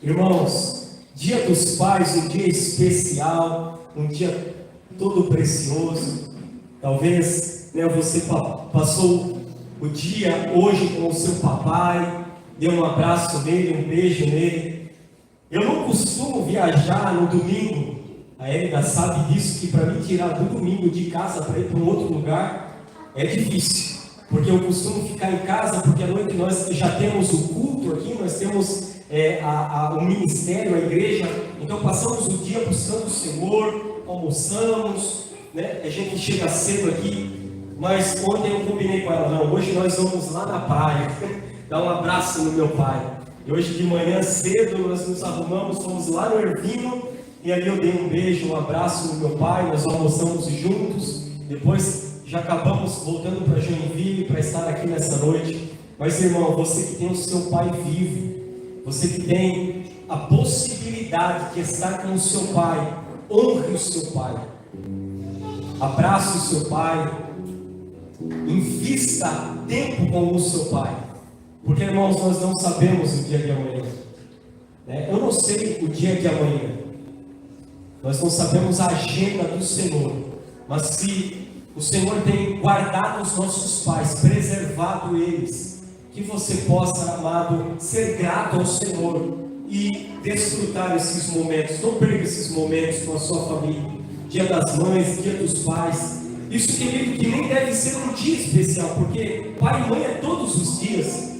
Irmãos, Dia dos Pais, um dia especial, um dia todo precioso. Talvez você passou o dia hoje com o seu papai, deu um abraço nele, um beijo nele. Eu não costumo viajar no domingo, a Elida sabe disso, que para mim tirar do domingo de casa para ir para um outro lugar é difícil, porque eu costumo ficar em casa, porque à noite nós já temos o culto aqui, nós temos o ministério, a igreja, então passamos o dia buscando o Senhor, almoçamos, a gente chega cedo aqui, mas ontem eu combinei com ela, não, hoje nós vamos lá na praia, dar um abraço no meu pai. E hoje de manhã cedo nós nos arrumamos, fomos lá no Ervino, e ali eu dei um beijo, um abraço no meu pai, nós almoçamos juntos, depois já acabamos voltando para Joinville para estar aqui nessa noite. Mas irmão, você que tem o seu pai vivo, você que tem a possibilidade de estar com o seu pai, honre o seu pai, abrace o seu pai, invista tempo com o seu pai, porque irmãos, nós não sabemos o dia de amanhã, eu não sei o dia de amanhã, nós não sabemos a agenda do Senhor, mas se o Senhor tem guardado os nossos pais, preservado eles, que você possa, amado, ser grato ao Senhor e desfrutar esses momentos. Não perca esses momentos com a sua família. Dia das mães, dia dos pais. Isso, querido, que nem deve ser um dia especial, porque pai e mãe é todos os dias,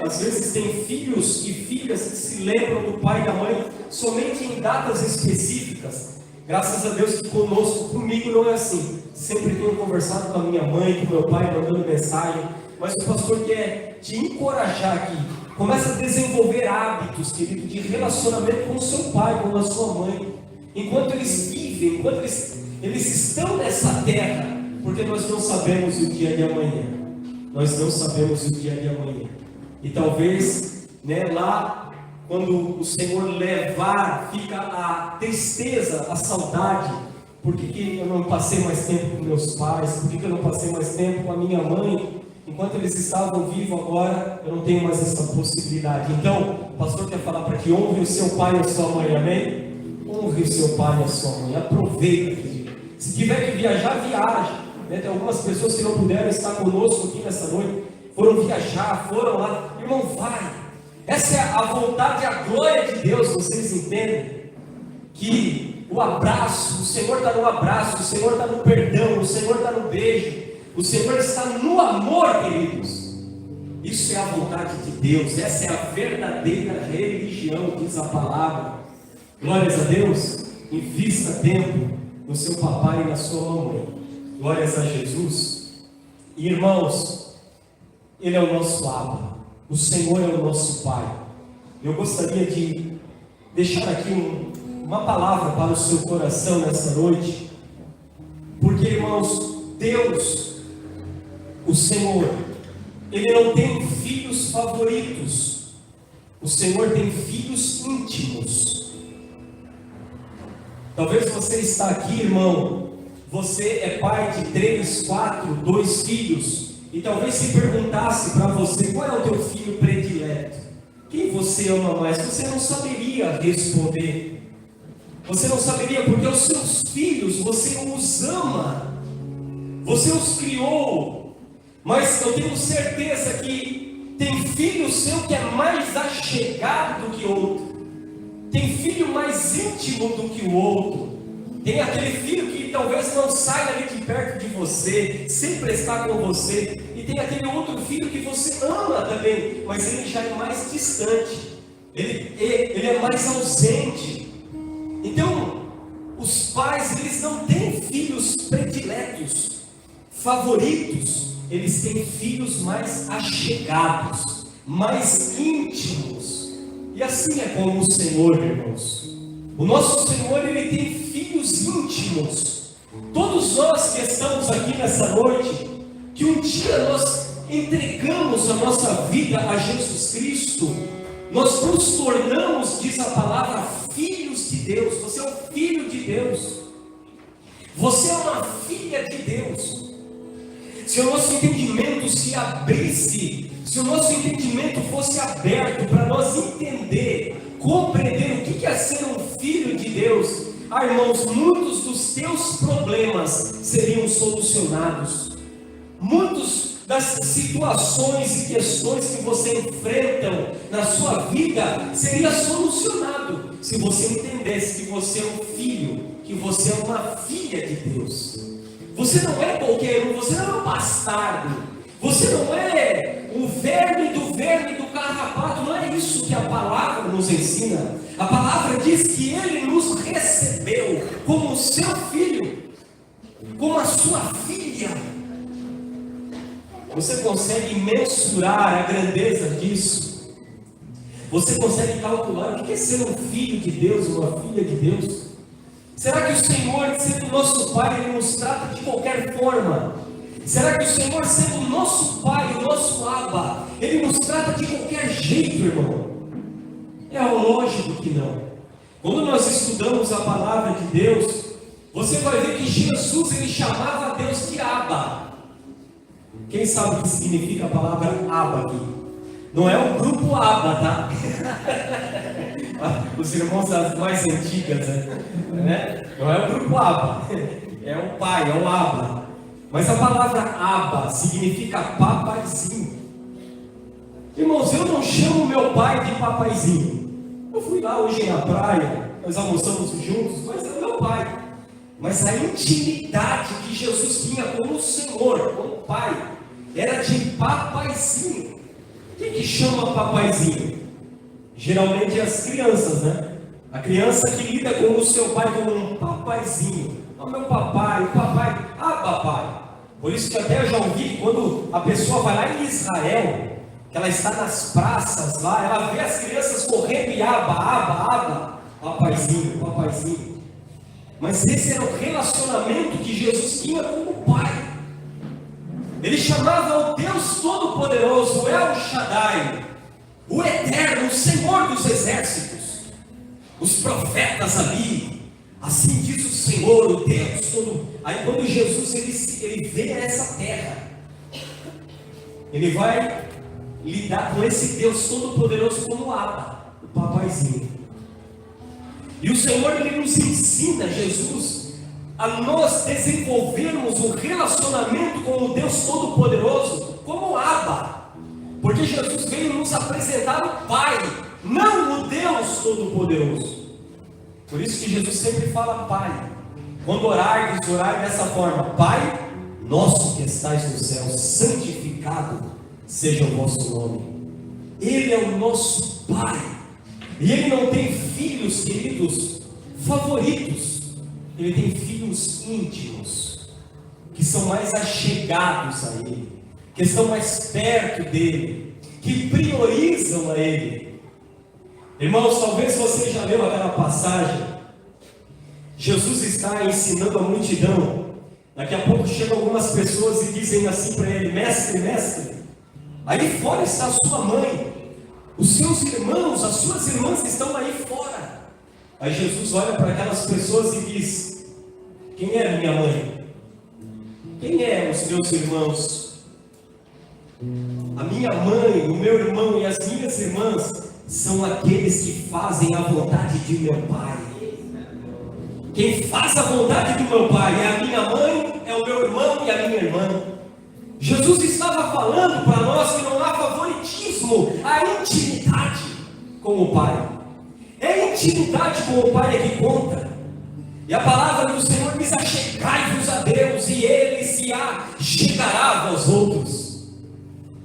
Às vezes tem filhos e filhas que se lembram do pai e da mãe somente em datas específicas. Graças a Deus que comigo não é assim. Sempre tenho conversado com a minha mãe, com meu pai, mandando mensagem. Mas o pastor quer te encorajar aqui. Começa a desenvolver hábitos, querido, de relacionamento com o seu pai, com a sua mãe. Enquanto eles vivem, enquanto eles estão nessa terra. Porque nós não sabemos o dia de amanhã. Nós não sabemos o dia de amanhã. E talvez, lá, quando o Senhor levar, fica a tristeza, a saudade. Por que eu não passei mais tempo com meus pais? Por que eu não passei mais tempo com a minha mãe? Enquanto eles estavam vivos, agora eu não tenho mais essa possibilidade. Então, o pastor quer falar para que honre o seu pai e a sua mãe, amém? Honre o seu pai e a sua mãe, aproveita, querido. Se tiver que viajar, viaje. Tem algumas pessoas que não puderam estar conosco aqui nessa noite, foram viajar, foram lá. Irmão, vai. Essa é a vontade e a glória de Deus, vocês entendem? Que o abraço, o Senhor está no abraço, o Senhor está no perdão, o Senhor está no beijo. O Senhor está no amor, queridos. Isso é a vontade de Deus. Essa é a verdadeira religião, diz a palavra. Glórias a Deus. Invista tempo no seu papai e na sua mamãe. Glórias a Jesus. E, irmãos, Ele é o nosso Abba. O Senhor é o nosso Pai. Eu gostaria de deixar aqui uma palavra para o seu coração nessa noite. Porque, irmãos, Deus, o Senhor, Ele não tem filhos favoritos. O Senhor tem filhos íntimos. Talvez você está aqui, irmão, você é pai de 3, 4, 2 filhos, e talvez se perguntasse para você, qual é o teu filho predileto? Quem você ama mais? Você não saberia responder. Você não saberia, porque os seus filhos, você os ama. Você os criou. Mas eu tenho certeza que tem filho seu que é mais achegado do que outro. Tem filho mais íntimo do que o outro. Tem aquele filho que talvez não saia ali de perto de você, sempre está com você. E tem aquele outro filho que você ama também, mas ele já é mais distante. Ele é mais ausente. Então, os pais, eles não têm filhos prediletos, favoritos. Eles têm filhos mais achegados, mais íntimos. E assim é com o Senhor, irmãos. O nosso Senhor, Ele tem filhos íntimos. Todos nós que estamos aqui nessa noite, que um dia nós entregamos a nossa vida a Jesus Cristo, nós nos tornamos, diz a palavra, filhos de Deus. Você é um filho de Deus. Você é uma filha de Deus. Se o nosso entendimento se abrisse, se o nosso entendimento fosse aberto para nós entender compreender o que é ser um filho de Deus, irmãos, muitos dos teus problemas seriam solucionados. Muitos das situações e questões que você enfrenta na sua vida seria solucionado se você entendesse que você é um filho, que você é uma filha de Deus. Você não é qualquer um, você não é um bastardo, você não é um verme do carrapato. Não é isso que a palavra nos ensina. A palavra diz que Ele nos recebeu como seu filho, como a sua filha. Você consegue mensurar a grandeza disso? Você consegue calcular o que é ser um filho de Deus, uma filha de Deus? Será que o Senhor, sendo nosso Pai, Ele nos trata de qualquer forma? Será que o Senhor, sendo nosso Pai, o nosso Abba, Ele nos trata de qualquer jeito, irmão? É lógico que não. Quando nós estudamos a palavra de Deus, você vai ver que Jesus, Ele chamava a Deus de Abba. Quem sabe o que significa a palavra Abba aqui? Não é o grupo Abba, tá? Os irmãos das mais antigas, né? Não é o grupo Abba, é o pai, é o Abba. Mas a palavra Abba significa papaizinho. Irmãos, eu não chamo meu pai de papaizinho. Eu fui lá hoje na praia, nós almoçamos juntos, mas é o meu pai. Mas a intimidade que Jesus tinha com o Senhor, com o Pai, era de papaizinho. Quem que chama papaizinho? Geralmente as crianças, né? A criança que lida com o seu pai como um papaizinho. Ó, meu papai, o papai, papai. Por isso que até eu já ouvi que quando a pessoa vai lá em Israel, que ela está nas praças lá, ela vê as crianças correndo e aba, papaizinho, papaizinho. Mas esse era o relacionamento que Jesus tinha com o Pai. Ele chamava o Deus Todo-Poderoso, o El Shaddai, o Eterno, o Senhor dos Exércitos. Os profetas ali, assim diz o Senhor, o Deus todo. Aí quando Jesus ele vem a essa terra, ele vai lidar com esse Deus Todo-Poderoso como Abba, o papaizinho. E o Senhor, Ele nos ensina, Jesus, a nós desenvolvermos um relacionamento com o Deus Todo-Poderoso como Abba. Porque Jesus veio nos apresentar o Pai, não o Deus Todo-Poderoso. Por isso que Jesus sempre fala Pai. Quando orar dessa forma: Pai nosso que estais no céu, santificado seja o vosso nome. Ele é o nosso Pai. E Ele não tem filhos, queridos, favoritos. Ele tem filhos íntimos, que são mais achegados a Ele, que estão mais perto dEle, que priorizam a Ele. Irmãos, talvez você já leu aquela passagem. Jesus está ensinando a multidão. Daqui a pouco chegam algumas pessoas e dizem assim para Ele: Mestre, mestre, aí fora está a sua mãe, os seus irmãos, as suas irmãs estão aí fora. Aí Jesus olha para aquelas pessoas e diz: quem é a minha mãe? Quem é os meus irmãos? A minha mãe, o meu irmão e as minhas irmãs são aqueles que fazem a vontade de meu Pai. Quem faz a vontade do meu Pai é a minha mãe, é o meu irmão e a minha irmã. Jesus estava falando para nós que não há favoritismo, há intimidade com o Pai. É a intimidade com o Pai é que conta. E a palavra do Senhor diz: achegai-vos a Deus e Ele se achegará a vós outros.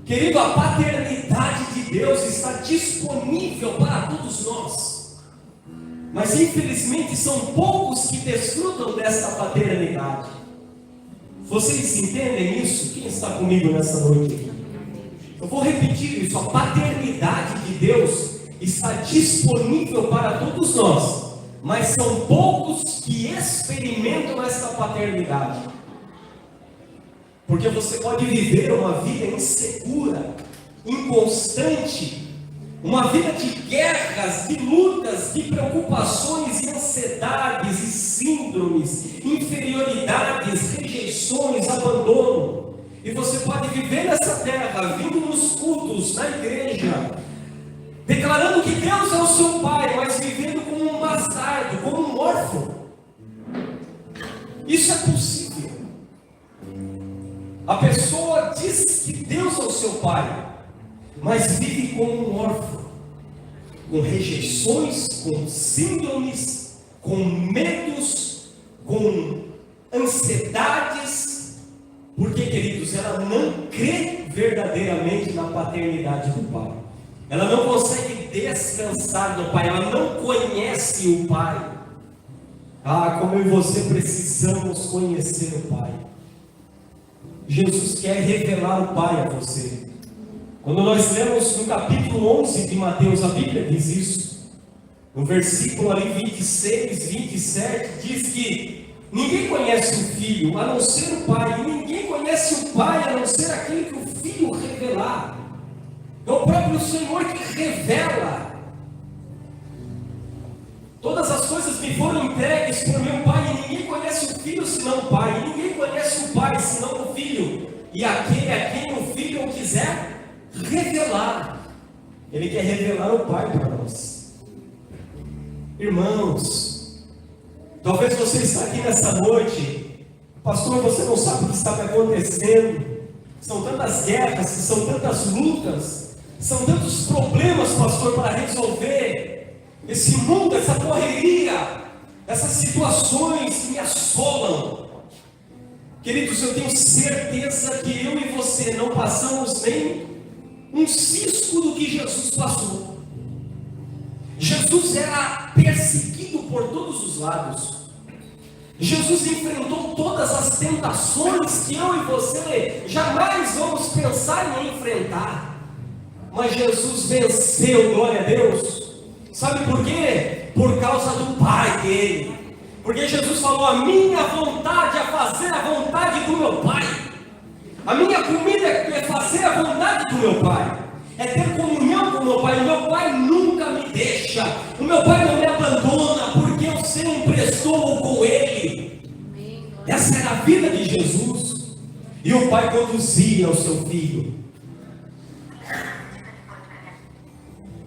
Querido, a paternidade de Deus está disponível para todos nós. Mas infelizmente são poucos que desfrutam desta paternidade. Vocês entendem isso? Quem está comigo nessa noite? Eu vou repetir isso: a paternidade de Deus está disponível para todos nós, mas são poucos que experimentam esta paternidade. Porque você pode viver uma vida insegura, inconstante, uma vida de guerras, de lutas, de preocupações e ansiedades e síndromes, inferioridades, rejeições, abandono. E você pode viver nessa terra, vindo nos cultos, na igreja, declarando que Deus é o seu pai, mas vivendo como um bastardo, como um órfão. Isso é possível. A pessoa diz que Deus é o seu pai, mas vive como um órfão, com rejeições, com síndromes, com medos, com ansiedades, porque, queridos, ela não crê verdadeiramente na paternidade do pai. Ela não consegue descansar no pai, ela não conhece o pai. Ah, como eu e você precisamos conhecer o pai. Jesus quer revelar o pai a você. Quando nós lemos no capítulo 11 de Mateus, a Bíblia diz isso. No versículo ali 26, 27, diz que ninguém conhece o filho a não ser o pai, e ninguém conhece o pai a não ser aquele que o filho revelar. É o próprio Senhor que revela. Todas as coisas me foram entregues por meu pai, e ninguém conhece o filho senão o pai, e ninguém conhece o pai senão o filho, e aquele a quem o filho quiser revelar. Ele quer revelar o pai para nós. Irmãos, talvez você está aqui nessa noite, pastor, você não sabe o que está me acontecendo. São tantas guerras, são tantas lutas, são tantos problemas, pastor, para resolver. Esse mundo, essa correria, essas situações que me assolam. Queridos, eu tenho certeza que eu e você não passamos nem um cisco do que Jesus passou. Jesus era perseguido por todos os lados. Jesus enfrentou todas as tentações que eu e você jamais vamos pensar em enfrentar. Mas Jesus venceu, glória a Deus. Sabe por quê? Por causa do Pai dele. Porque Jesus falou: a minha vontade é fazer a vontade do meu Pai. A minha comida é fazer a vontade do meu Pai. É ter comunhão com o meu Pai. O meu Pai nunca me deixa. O meu Pai não me abandona, porque eu sempre estou com Ele. Essa era a vida de Jesus. E o Pai conduzia o seu filho.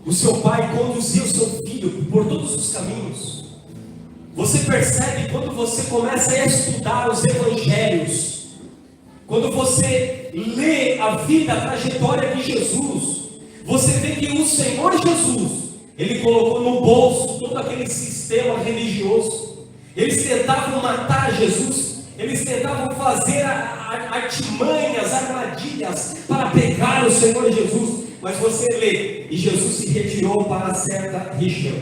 O seu pai conduzia o seu filho por todos os caminhos. Você percebe quando você começa a estudar os evangelhos, quando você lê a vida, a trajetória de Jesus, você vê que o Senhor Jesus, Ele colocou no bolso todo aquele sistema religioso. Eles tentavam matar Jesus, eles tentavam fazer artimanhas, armadilhas para pegar o Senhor Jesus. Mas você lê, e Jesus se retirou para certa região,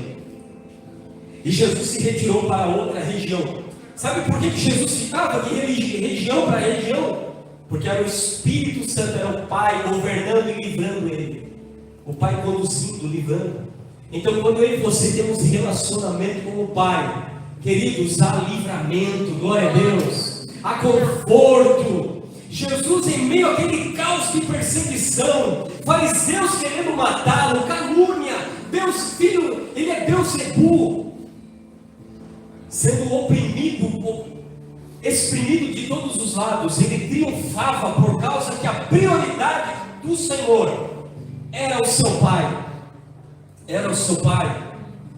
e Jesus se retirou para outra região. Sabe por que Jesus ficava de região para região? Porque era o Espírito Santo, era o Pai governando e livrando ele, o Pai conduzindo, livrando. Então, quando eu e você temos relacionamento com o Pai, queridos, há livramento, glória a Deus, há conforto. Jesus, em meio àquele caos de perseguição, fariseus querendo matá-lo, calúnia, Deus Filho, ele é Beelzebul, sendo oprimido, exprimido de todos os lados, ele triunfava por causa que a prioridade do Senhor era o seu Pai, era o seu Pai,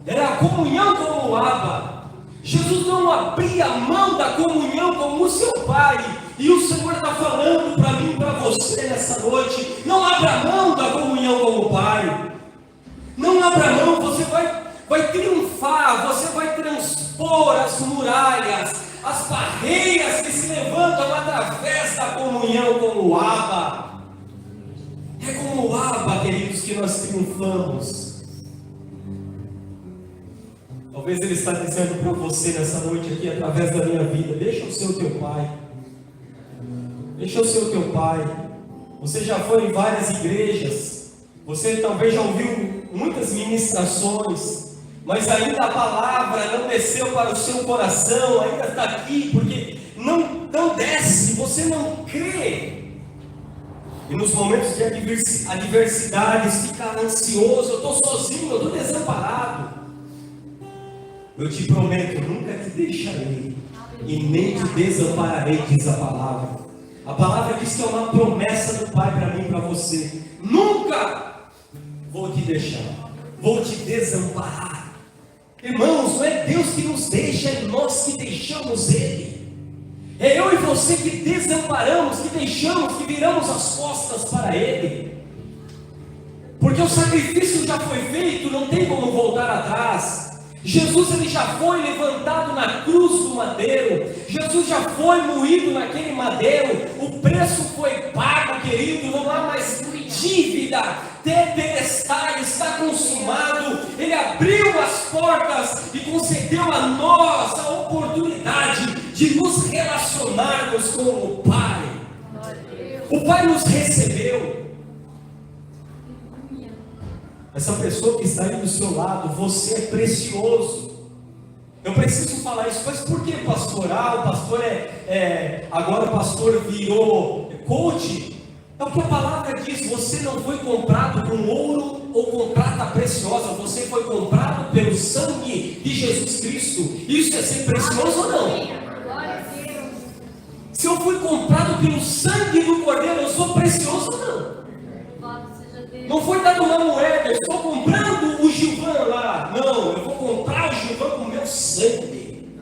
era a comunhão com o Abba. Jesus não abria mão da comunhão com o seu Pai. E o Senhor está falando para mim e para você nessa noite: não abra mão da comunhão com o Pai. Não abra mão, você vai triunfar, você vai transpor as muralhas, as barreiras que se levantam através da comunhão com o Abba. É com o Abba, queridos, que nós triunfamos. Talvez Ele está dizendo para você nessa noite aqui, através da minha vida: deixa o seu teu Pai. Deixa o seu teu Pai. Você já foi em várias igrejas, você talvez já ouviu muitas ministrações, mas ainda a palavra não desceu para o seu coração, ainda está aqui, porque não desce, você não crê. E nos momentos de adversidades, fica ansioso: eu estou sozinho, eu estou desamparado. Eu te prometo, nunca te deixarei e nem te desampararei, diz a palavra. A palavra diz que é uma promessa do Pai para mim e para você: nunca vou te deixar. vou te desamparar. Irmãos, não é Deus que nos deixa, é nós que deixamos Ele. É eu e você que desamparamos, que deixamos, que viramos as costas para Ele. Porque o sacrifício já foi feito, não tem como voltar atrás. Jesus, ele já foi levantado na cruz do madeiro. Jesus já foi moído naquele madeiro. O preço foi pago, querido. Não há mais dívida. Tetelestai, está consumado. Ele abriu as portas e concedeu a nós a oportunidade de nos relacionarmos com o Pai. O Pai nos recebeu. Essa pessoa que está aí do seu lado, você é precioso. Eu preciso falar isso, mas por que pastor? O pastor agora o pastor virou coach. É o que a palavra diz, você não foi comprado com ouro ou com prata preciosa, você foi comprado pelo sangue de Jesus Cristo. Isso é ser precioso ou não? Se eu fui comprado pelo sangue do Cordeiro, eu sou precioso ou não? Não foi dado uma moeda, eu estou comprando o Gilvan lá. Não, eu vou comprar o Gilvan com o meu sangue.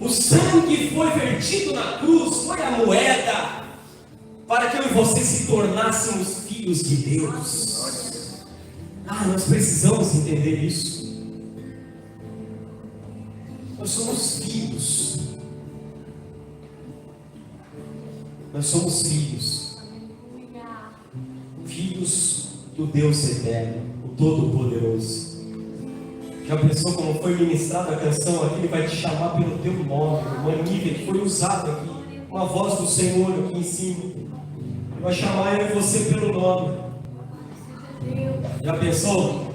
O sangue foi vertido na cruz, foi a moeda, para que eu e você se tornássemos filhos de Deus. Nós precisamos entender isso. Nós somos filhos. Nós somos filhos. Filhos do Deus eterno, o Todo-Poderoso. Já pensou como foi ministrada a canção aqui? Ele vai te chamar pelo teu nome, uma nível que foi usado aqui, uma voz do Senhor aqui em cima. Ele vai chamar eu e você pelo nome. Já pensou?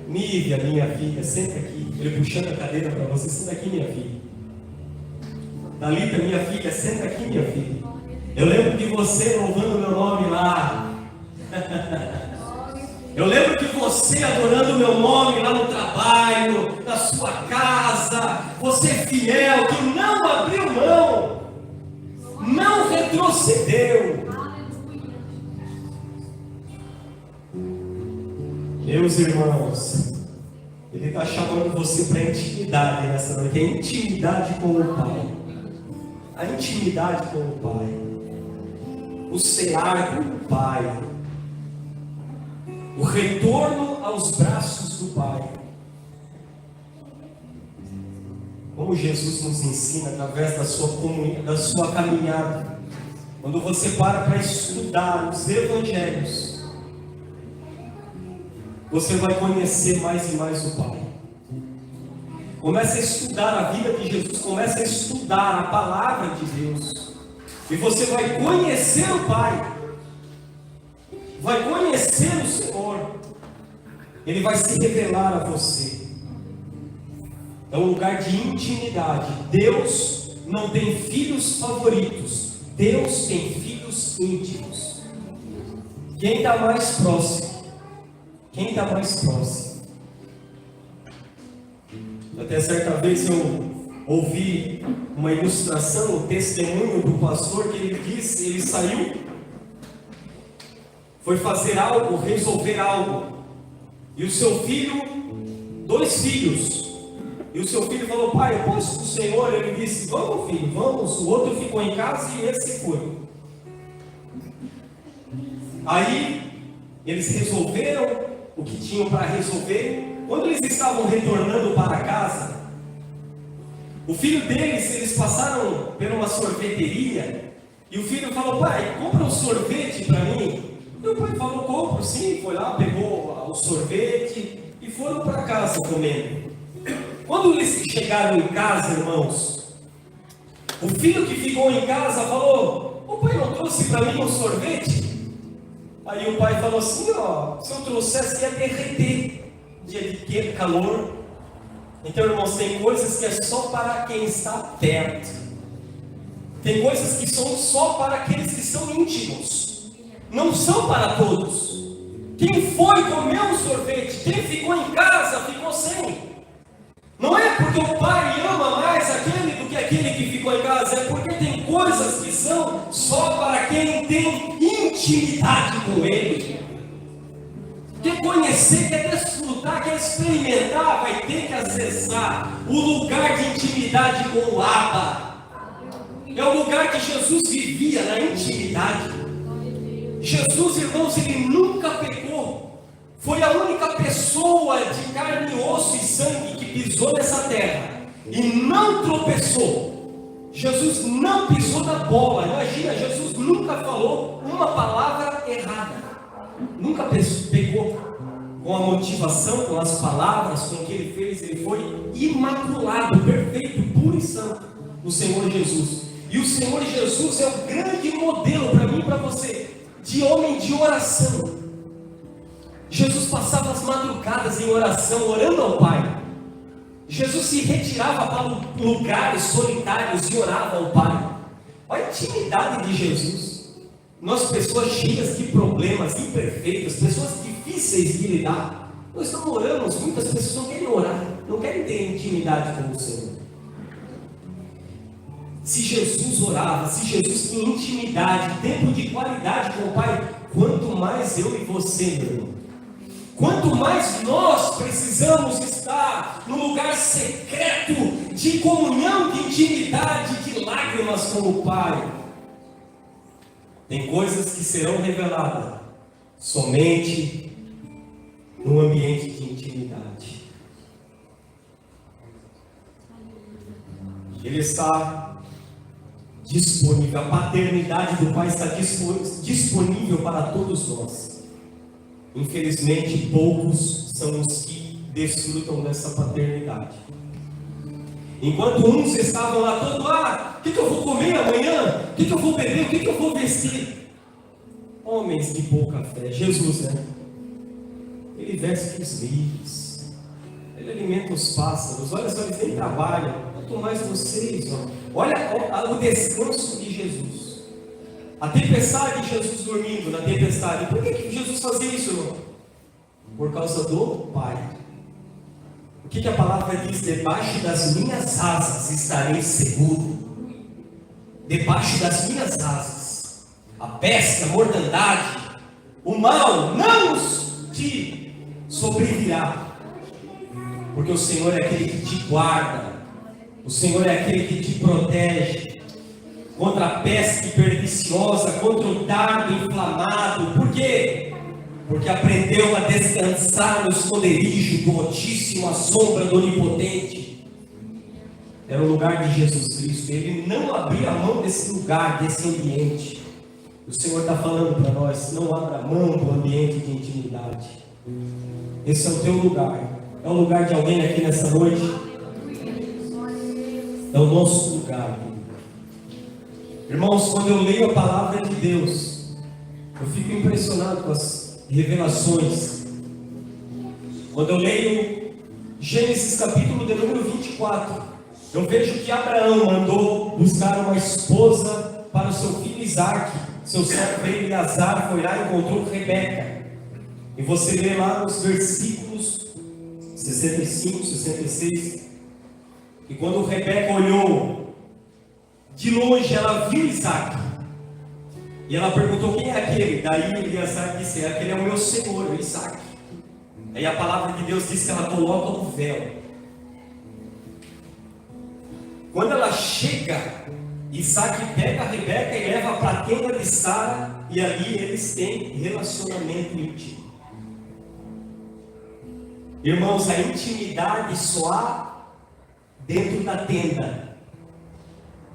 Nívia, minha filha, senta aqui. Ele puxando a cadeira para você, senta aqui, minha filha. Dalita, minha filha, senta aqui, minha filha. Eu lembro de você louvando meu nome lá. Eu lembro de você adorando o meu nome lá no trabalho, na sua casa. Você fiel, que não abriu mão, não retrocedeu. Meus irmãos, Ele está chamando você para intimidade nessa noite. A intimidade com o Pai. A intimidade com o Pai. O cear com o Pai. O retorno aos braços do Pai. Como Jesus nos ensina através da sua caminhada. Quando você para estudar os evangelhos, você vai conhecer mais e mais o Pai. Comece a estudar a vida de Jesus, comece a estudar a palavra de Deus, e você vai conhecer o Pai, vai conhecer o Senhor, Ele vai se revelar a você. É um lugar de intimidade. Deus não tem filhos favoritos, Deus tem filhos íntimos. Quem está mais próximo? Quem está mais próximo? Até certa vez eu ouvi uma ilustração, um testemunho do pastor que ele disse, ele saiu, foi fazer algo, resolver algo, e o seu filho, 2 filhos, e o seu filho falou: pai, eu posso com o Senhor? Ele disse: vamos, filho, vamos. O outro ficou em casa e esse foi. Aí eles resolveram o que tinham para resolver. Quando eles estavam retornando para casa, o filho deles, eles passaram por uma sorveteria, e o filho falou: pai, compra um sorvete para mim. E o pai falou: compro sim. Foi lá, pegou o sorvete e foram para casa comendo. Quando eles chegaram em casa, irmãos, o filho que ficou em casa falou: o pai não trouxe para mim um sorvete? Aí o pai falou assim: ó, se eu trouxesse ia derreter, dia de calor. Então, irmãos, tem coisas que é só para quem está perto, tem coisas que são só para aqueles que são íntimos, não são para todos. Quem foi comeu um sorvete, quem ficou em casa ficou sem. Não é porque o pai ama mais aquele do que aquele que ficou em casa, é porque tem coisas que são só para quem tem intimidade com ele. Quer conhecer, quer desfrutar, quer experimentar, vai ter que acessar o lugar de intimidade com o Abba. É o lugar que Jesus vivia, na intimidade. Jesus, irmãos, ele nunca pecou. Foi a única pessoa de carne, osso e sangue que pisou nessa terra e não tropeçou. Jesus não pisou na bola. Imagina, Jesus nunca falou uma palavra errada. Nunca pecou com a motivação, com as palavras, com o que ele fez. Ele foi imaculado, perfeito, puro e santo, o Senhor Jesus. E o Senhor Jesus é o grande modelo para mim e para você, de homem de oração. Jesus passava as madrugadas em oração, orando ao Pai. Jesus se retirava para lugares solitários e orava ao Pai. Olha a intimidade de Jesus. Nós, pessoas cheias de problemas, imperfeitas, pessoas difíceis de lidar, nós não oramos. Muitas pessoas não querem orar, não querem ter intimidade com o Senhor. Se Jesus orava, se Jesus tinha intimidade, tempo de qualidade com o Pai, quanto mais eu e você, meu irmão. Quanto mais nós precisamos estar no lugar secreto de comunhão, de intimidade, de lágrimas com o Pai. Tem coisas que serão reveladas somente num ambiente de intimidade. Ele está disponível, a paternidade do Pai está disponível para todos nós. Infelizmente, poucos são os que desfrutam dessa paternidade. Enquanto uns estavam lá todo, o que eu vou comer amanhã? O que eu vou beber? O que eu vou vestir? Homens de pouca fé. Jesus, né? Ele veste os livres, ele alimenta os pássaros. Olha só, eles nem trabalham. Quanto mais vocês, olha o descanso de Jesus. A tempestade, Jesus dormindo na tempestade. Por que Jesus fazia isso, irmão? Por causa do Pai. O que a palavra diz? Debaixo das minhas asas estarei seguro. Debaixo das minhas asas. A peste, a mortandade, o mal não te sobrevirá. Porque o Senhor é aquele que te guarda. O Senhor é aquele que te protege contra a peste perniciosa, contra o dardo inflamado. Por quê? Porque aprendeu a descansar no esconderijo do Altíssimo, à sombra do Onipotente. Era o lugar de Jesus Cristo. Ele não abria mão desse lugar, desse ambiente. O Senhor está falando para nós: não abra mão do ambiente de intimidade. Esse é o teu lugar. É o lugar de alguém aqui nessa noite? É o nosso lugar. Irmãos, quando eu leio a palavra de Deus, eu fico impressionado com as revelações. Quando eu leio Gênesis capítulo de número 24, eu vejo que Abraão mandou buscar uma esposa para o seu filho Isaque. Seu servo Eleazar foi lá e encontrou Rebeca. E você lê lá nos versículos 65, 66, que quando Rebeca olhou de longe, ela viu Isaque. E ela perguntou: quem é aquele? Daí Eleazar disse: aquele é o meu senhor, o Isaque. Aí a palavra de Deus diz que ela coloca o véu. Quando ela chega, Isaque pega a Rebeca e leva para a tenda de Sara, e ali eles têm relacionamento íntimo. Irmãos, a intimidade só há dentro da tenda.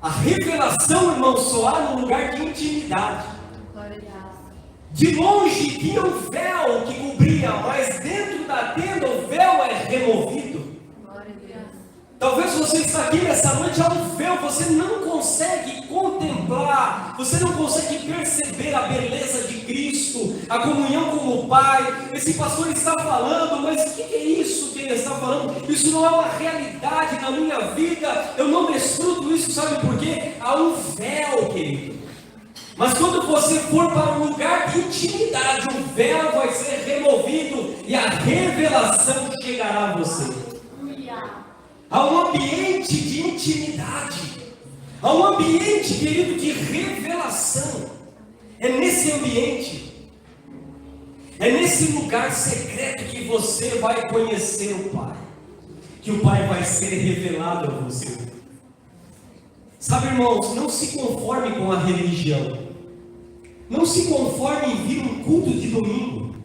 A revelação, irmãos, só há no lugar de intimidade. De longe tinha um véu que cobria, mas dentro da tenda o véu é removido. Talvez você está aqui nessa noite, há um véu, você não consegue contemplar, você não consegue perceber a beleza de Cristo, a comunhão com o Pai. Esse pastor está falando, mas o que é isso que ele está falando? Isso não é uma realidade na minha vida, eu não desfruto isso, sabe por quê? Há um véu, querido. Mas quando você for para um lugar de intimidade, o véu vai ser removido e a revelação chegará a você. Há um ambiente de intimidade, há um ambiente, querido, de revelação. É nesse ambiente. É nesse lugar secreto que você vai conhecer o Pai, que o Pai vai ser revelado a você. Sabe, irmãos, não se conforme com a religião. Não se conforme em vir um culto de domingo.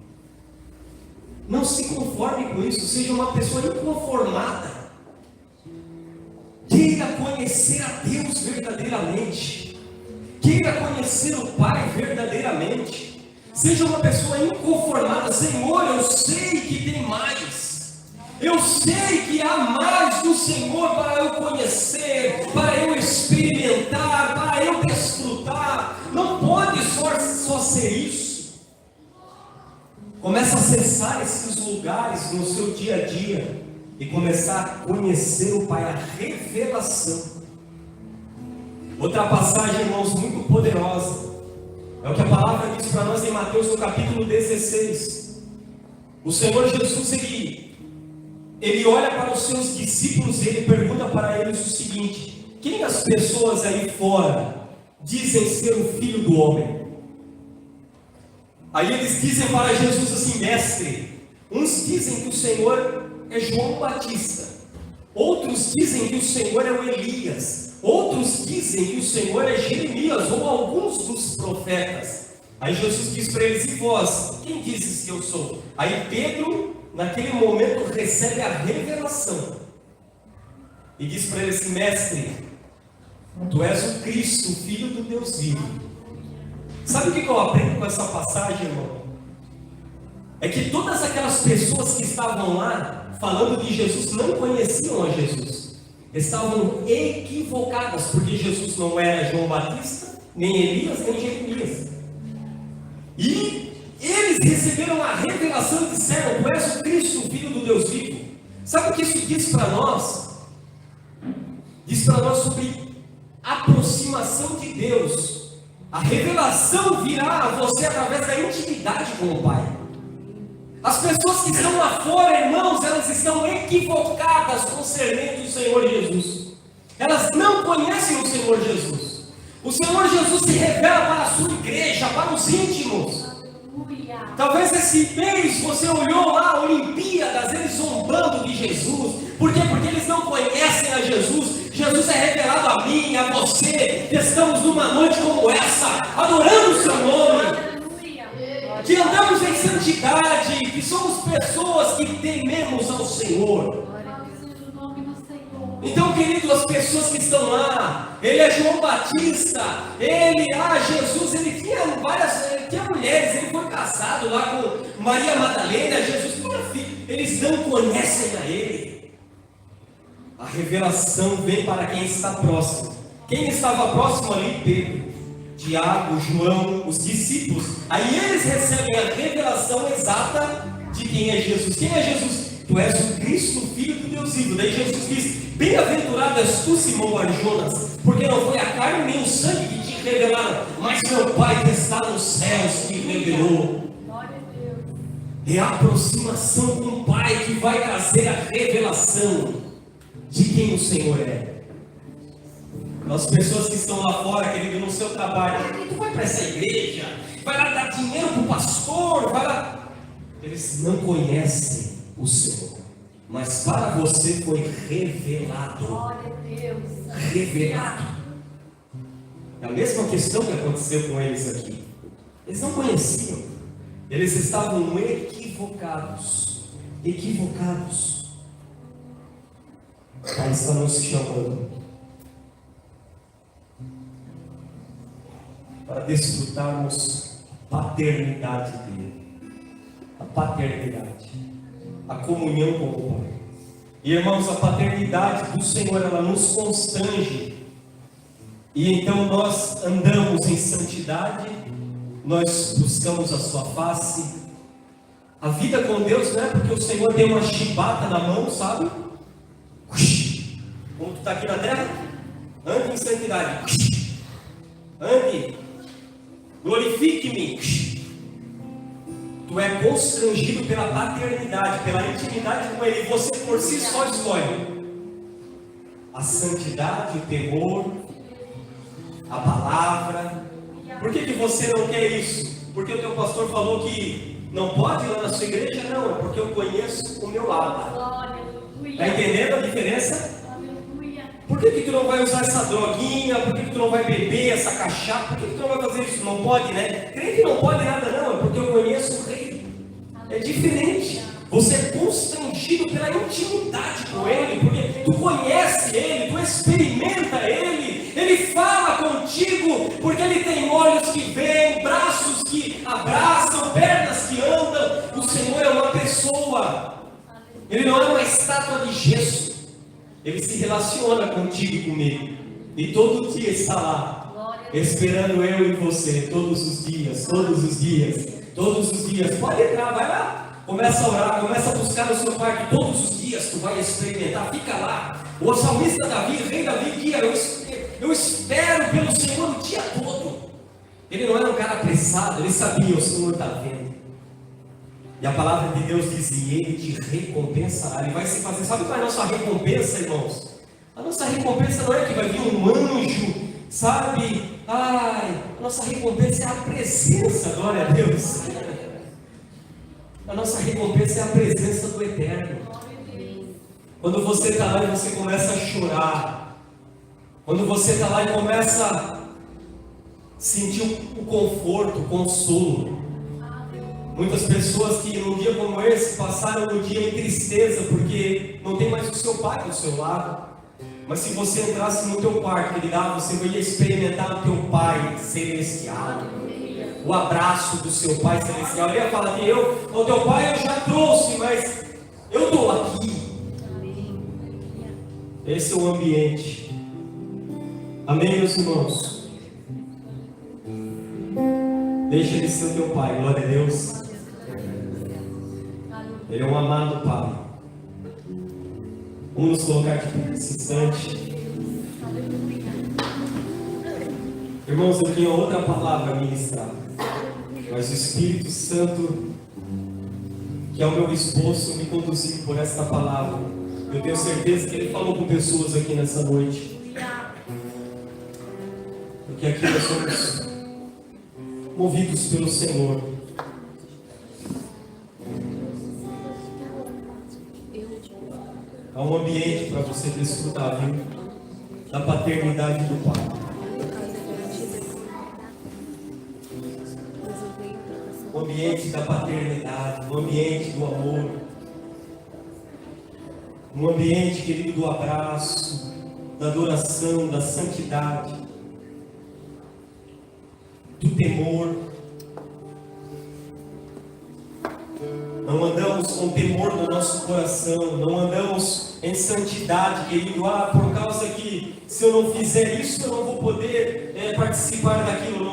Não se conforme com isso. Seja uma pessoa inconformada. Queira conhecer a Deus verdadeiramente. Queira conhecer o Pai verdadeiramente. Seja uma pessoa inconformada. Senhor, eu sei que tem mais. Eu sei que há mais do Senhor para eu conhecer, para eu experimentar, para eu desfrutar. Não pode só ser isso. Começa a acessar esses lugares no seu dia a dia e começar a conhecer o Pai, a revelação. Outra passagem, irmãos, muito poderosa, é o que a palavra diz para nós em Mateus no capítulo 16. O Senhor Jesus, Ele olha para os seus discípulos e Ele pergunta para eles o seguinte: quem as pessoas aí fora dizem ser o Filho do Homem? Aí eles dizem para Jesus assim: mestre, uns dizem que o Senhor é João Batista, outros dizem que o Senhor é o Elias, outros dizem que o Senhor é Jeremias ou alguns dos profetas. Aí Jesus diz para eles: e vós, quem dizes que eu sou? Aí Pedro, naquele momento, recebe a revelação e diz para ele assim: mestre, tu és o Cristo, o Filho do Deus vivo. Sabe o que eu aprendo com essa passagem, irmão? É que todas aquelas pessoas que estavam lá falando de Jesus não conheciam a Jesus. Estavam equivocadas, porque Jesus não era João Batista, nem Elias, nem Jeremias. E eles receberam a revelação e disseram: tu és o Cristo, o Filho do Deus vivo. Sabe o que isso diz para nós? Diz para nós sobre aproximação de Deus. A revelação virá a você através da intimidade com o Pai. As pessoas que estão lá fora, irmãos, elas estão equivocadas concernente o Senhor Jesus. Elas não conhecem o Senhor Jesus. O Senhor Jesus se revela para a sua igreja, para os íntimos. Talvez esse mês você olhou lá a Olimpíadas, eles zombando de Jesus. Por quê? Porque eles não conhecem a Jesus. Jesus é revelado a mim, a você. Estamos numa noite como essa, adorando o seu nome. Que andamos em santidade, que somos pessoas que tememos ao Senhor. Então, querido, as pessoas que estão lá, ele é João Batista, Jesus, ele tinha mulheres, ele foi casado lá com Maria Madalena, Jesus tinha filho, eles não conhecem a ele. A revelação vem para quem está próximo. Quem estava próximo ali? Pedro, Tiago, João, os discípulos. Aí eles recebem a revelação exata de quem é Jesus. Quem é Jesus? Tu és o Cristo, o Filho do Deus vivo. Daí Jesus diz: bem-aventurado és tu, Simão Barjonas, porque não foi a carne nem o sangue que te revelaram, mas meu Pai que está nos céus que revelou. É a aproximação com o Pai que vai trazer a revelação de quem o Senhor é. As pessoas que estão lá fora, querido, no seu trabalho, tu vai para essa igreja, vai lá dar dinheiro para o pastor, vai lá. Eles não conhecem o Senhor, mas para você foi revelado. Glória a Deus. Revelado. É a mesma questão que aconteceu com eles aqui. Eles não conheciam. Eles estavam equivocados. Equivocados. Pai está nos chamando para desfrutarmos a paternidade dele. A paternidade. A comunhão com o Pai. E, irmãos, a paternidade do Senhor, ela nos constrange. E então nós andamos em santidade, nós buscamos a sua face. A vida com Deus não é porque o Senhor tem uma chibata na mão, sabe? Como tu está aqui na terra, ande em santidade. Ande, glorifique-me. Tu é constrangido pela paternidade, pela intimidade com Ele. Você por si só escolhe a santidade, o temor, a palavra. Por que você não quer isso? Porque o teu pastor falou que Não pode ir lá na sua igreja? Não, é porque eu conheço o meu lado. Está entendendo a diferença? Por que tu não vai usar essa droguinha? Por que tu não vai beber essa cachaça? Por que tu não vai fazer isso? Não pode, né? Crente não pode nada não, é porque eu conheço o Rei. É diferente. Você é constrangido pela intimidade com Ele, porque tu conhece Ele, tu experimenta Ele. Ele fala contigo, porque Ele tem olhos que veem, braços que abraçam, pernas que andam. O Senhor é uma pessoa. Ele não é uma estátua de gesso. Ele se relaciona contigo e comigo. E todo dia está lá, esperando eu e você, todos os dias, todos os dias, todos os dias. Pode entrar, vai lá. Começa a orar, começa a buscar no seu quarto. Todos os dias tu vai experimentar, fica lá. O salmista Davi, o rei Davi, guia, eu espero pelo Senhor o dia todo. Ele não era um cara apressado, ele sabia, o Senhor está vendo. E a palavra de Deus diz, e Ele te recompensará. Ele vai se fazer, sabe qual é a nossa recompensa, irmãos? A nossa recompensa não é que vai vir um anjo, sabe? A nossa recompensa é a presença, glória a Deus. A nossa recompensa é a presença do Eterno. Quando você está lá e você começa a chorar, quando você está lá e começa a sentir o conforto, o consolo. Muitas pessoas que num dia como esse passaram o dia em tristeza porque não tem mais o seu pai do seu lado. Mas se você entrasse no teu quarto, você ia experimentar o teu pai celestial, o abraço do seu pai celestial. Ele ia falar que o teu pai eu já trouxe, mas eu estou aqui. Esse é o ambiente. Amém, meus irmãos? Deixa ele ser o teu pai, glória a Deus. Ele é um amado pai. Vamos nos colocar aqui nesse instante. Irmãos, eu tinha outra palavra a ministrar, mas o Espírito Santo, que é o meu esposo, me conduziu por esta palavra. Eu tenho certeza que Ele falou com pessoas aqui nessa noite, porque aqui nós somos movidos pelo Senhor. Há um ambiente para você desfrutar, viu? Da paternidade do Pai. O ambiente da paternidade, o ambiente do amor, um ambiente, querido, do abraço, da adoração, da santidade, do temor. Não andamos com temor no nosso coração, não andamos em santidade, querido, por causa que se eu não fizer isso, eu não vou poder participar daquilo.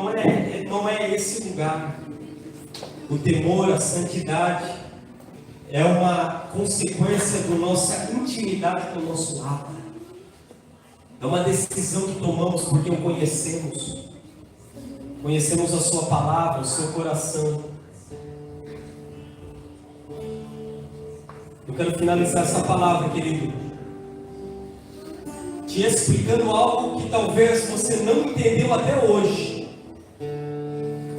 Não é esse lugar. O temor, a santidade é uma consequência da nossa intimidade com o nosso lado. É uma decisão que tomamos porque o conhecemos. Conhecemos a sua palavra, o seu coração. Eu quero finalizar essa palavra, querido, te explicando algo que talvez você não entendeu até hoje.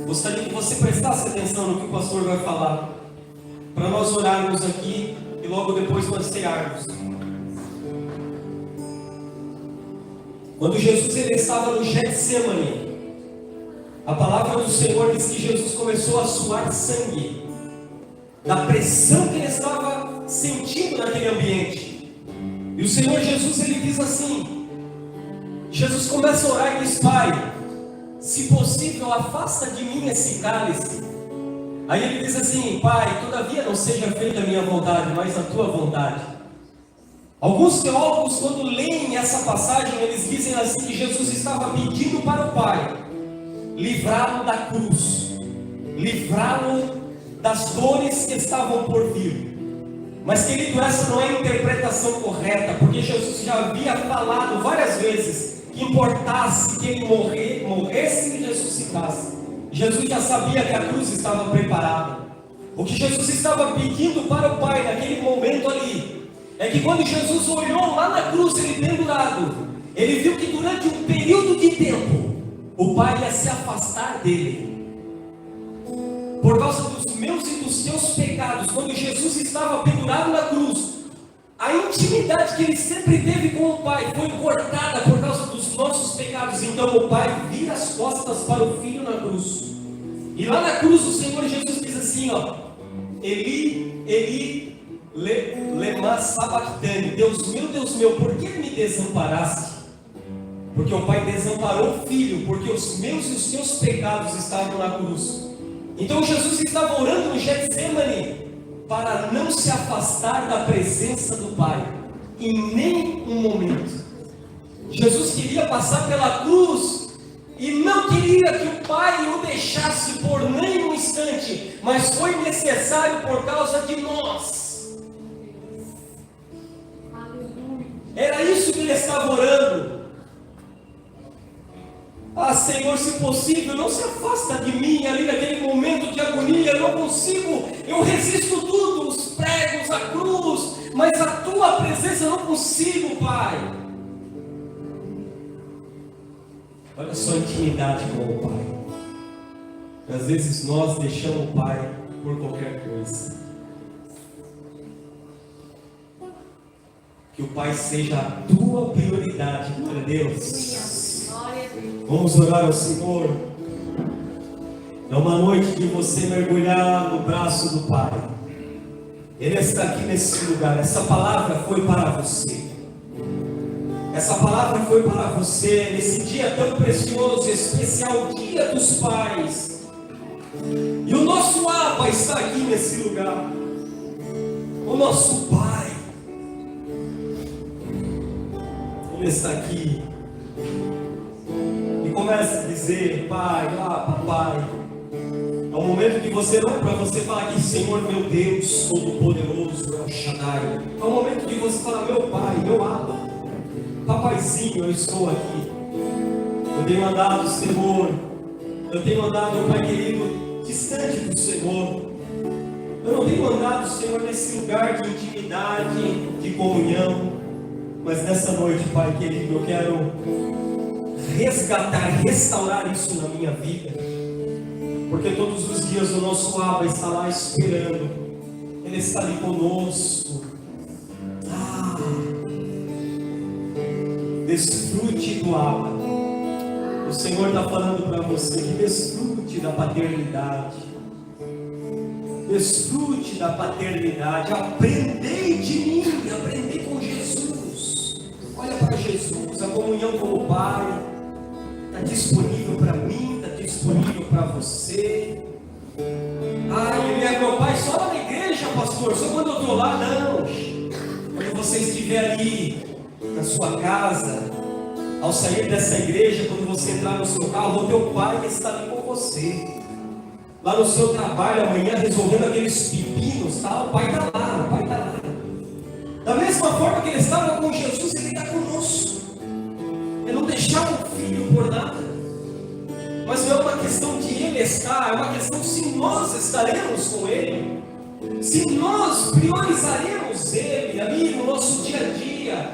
Gostaria que você prestasse atenção no que o pastor vai falar, para nós orarmos aqui e logo depois nós cearmos. Quando Jesus ele estava no Getsemane, a palavra do Senhor diz que Jesus começou a suar sangue, da pressão que ele estava sentindo naquele ambiente. E o Senhor Jesus ele diz assim, Jesus começa a orar e diz, Pai, se possível afasta de mim esse cálice. Aí ele diz assim, Pai, todavia não seja feita a minha vontade, mas a tua vontade. Alguns teólogos, quando leem essa passagem, eles dizem assim que Jesus estava pedindo para o Pai livrá-lo da cruz, livrá-lo das dores que estavam por vir. Mas, querido, essa não é a interpretação correta, porque Jesus já havia falado várias vezes que importasse que ele morresse e ressuscitasse. Jesus já sabia que a cruz estava preparada. O que Jesus estava pedindo para o Pai naquele momento ali é que quando Jesus olhou lá na cruz, ele pendurado, ele viu que durante um período de tempo o Pai ia se afastar dele. por causa dos meus e dos teus pecados, quando Jesus estava pendurado na cruz, a intimidade que ele sempre teve com o Pai foi cortada por causa dos nossos pecados. Então o Pai vira as costas para o Filho na cruz. E lá na cruz o Senhor Jesus diz assim, ó: Eli, Eli, lema sabachthani. Deus meu, por que me desamparaste? Porque o Pai desamparou o Filho, porque os meus e os teus pecados estavam na cruz. Então Jesus estava orando no Getsemane para não se afastar da presença do Pai em nem um momento. Jesus queria passar pela cruz e não queria que o Pai o deixasse por nem um instante, mas foi necessário por causa de nós. Era isso que ele estava orando. Ah, Senhor, se possível, não se afasta de mim ali naquele momento de agonia. Eu não consigo, eu resisto tudo, os pregos, a cruz, mas a tua presença eu não consigo, Pai. Olha só a intimidade com o Pai. Às vezes nós deixamos o Pai por qualquer coisa. Que o Pai seja a tua prioridade, glória a Deus. Vamos orar ao Senhor. É uma noite de você mergulhar no braço do Pai. Ele está aqui nesse lugar. Essa palavra foi para você. Essa palavra foi para você nesse dia tão precioso, especial, Dia dos Pais. E o nosso Abba está aqui nesse lugar. O nosso Pai, Ele está aqui. E começa a dizer: Pai, papai. É um momento que você não é para você falar que Senhor meu Deus Todo-Poderoso, El Shaddai. É um momento que você fala: meu Pai, meu Abba, papaizinho, eu estou aqui. Eu tenho andado, Senhor, eu tenho andado, Pai querido, distante do Senhor. Eu não tenho andado, Senhor, nesse lugar de intimidade, de comunhão. Mas nessa noite, Pai querido, eu quero resgatar, restaurar isso na minha vida. Porque todos os dias o nosso Abba está lá esperando. Ele está ali conosco. Desfrute do Abba. O Senhor está falando para você que desfrute da paternidade. Desfrute da paternidade. Aprendei de mim, aprendei com Jesus. Olha para Jesus, a comunhão com o Pai está disponível para mim, está disponível para você. Ele é meu Pai só na igreja, pastor, só quando eu estou lá. Não, quando você estiver ali na sua casa, ao sair dessa igreja, quando você entrar no seu carro, o teu Pai está ali com você. Lá no seu trabalho, amanhã, resolvendo aqueles pepinos, tá? O Pai está lá, o Pai está lá. Da mesma forma que Ele estava com Jesus, Ele está conosco. Ele não deixava o Filho por nada. Mas não é uma questão de Ele estar, é uma questão se nós estaremos com Ele. Se nós priorizaremos Ele ali no nosso dia a dia.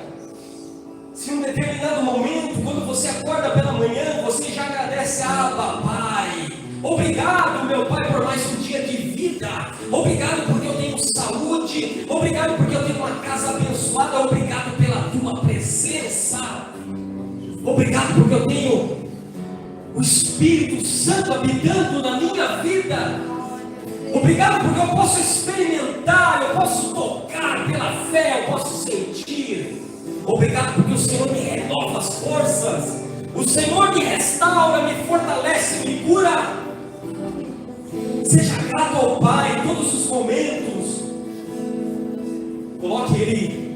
Se em um determinado momento, quando você acorda pela manhã, você já agradece: Abba, Pai, obrigado, meu Pai, por mais um dia de vida. Obrigado porque eu tenho saúde. Obrigado porque eu tenho uma casa abençoada. Obrigado pela tua presença. Obrigado porque eu tenho o Espírito Santo habitando na minha vida. Obrigado porque eu posso experimentar, eu posso tocar pela fé, eu posso sentir. Obrigado porque o Senhor me renova as forças. O Senhor me restaura, me fortalece, me cura. Seja grato ao Pai em todos os momentos. Coloque Ele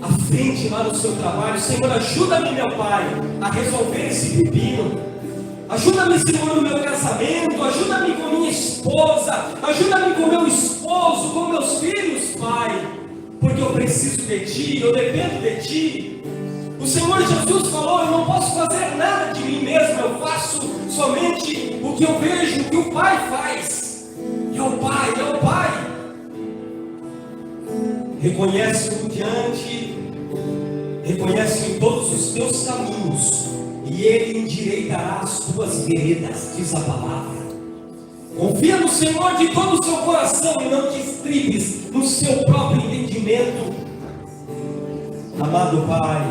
à frente lá no seu trabalho. Senhor, ajuda-me, meu Pai, a resolver esse pepino. Ajuda-me, Senhor, no meu casamento. Ajuda-me com minha esposa. Ajuda-me com meu esposo, com meus filhos, Pai. Porque eu preciso de Ti, eu dependo de Ti. O Senhor Jesus falou: eu não posso fazer nada de mim mesmo, eu faço somente o que eu vejo, o que o Pai faz. É o Pai, é o Pai. Reconhece-o diante, reconhece em todos os teus caminhos, e Ele endireitará as tuas veredas, diz a palavra. Confia no Senhor de todo o seu coração e não te estribes no seu próprio entendimento. Amado Pai,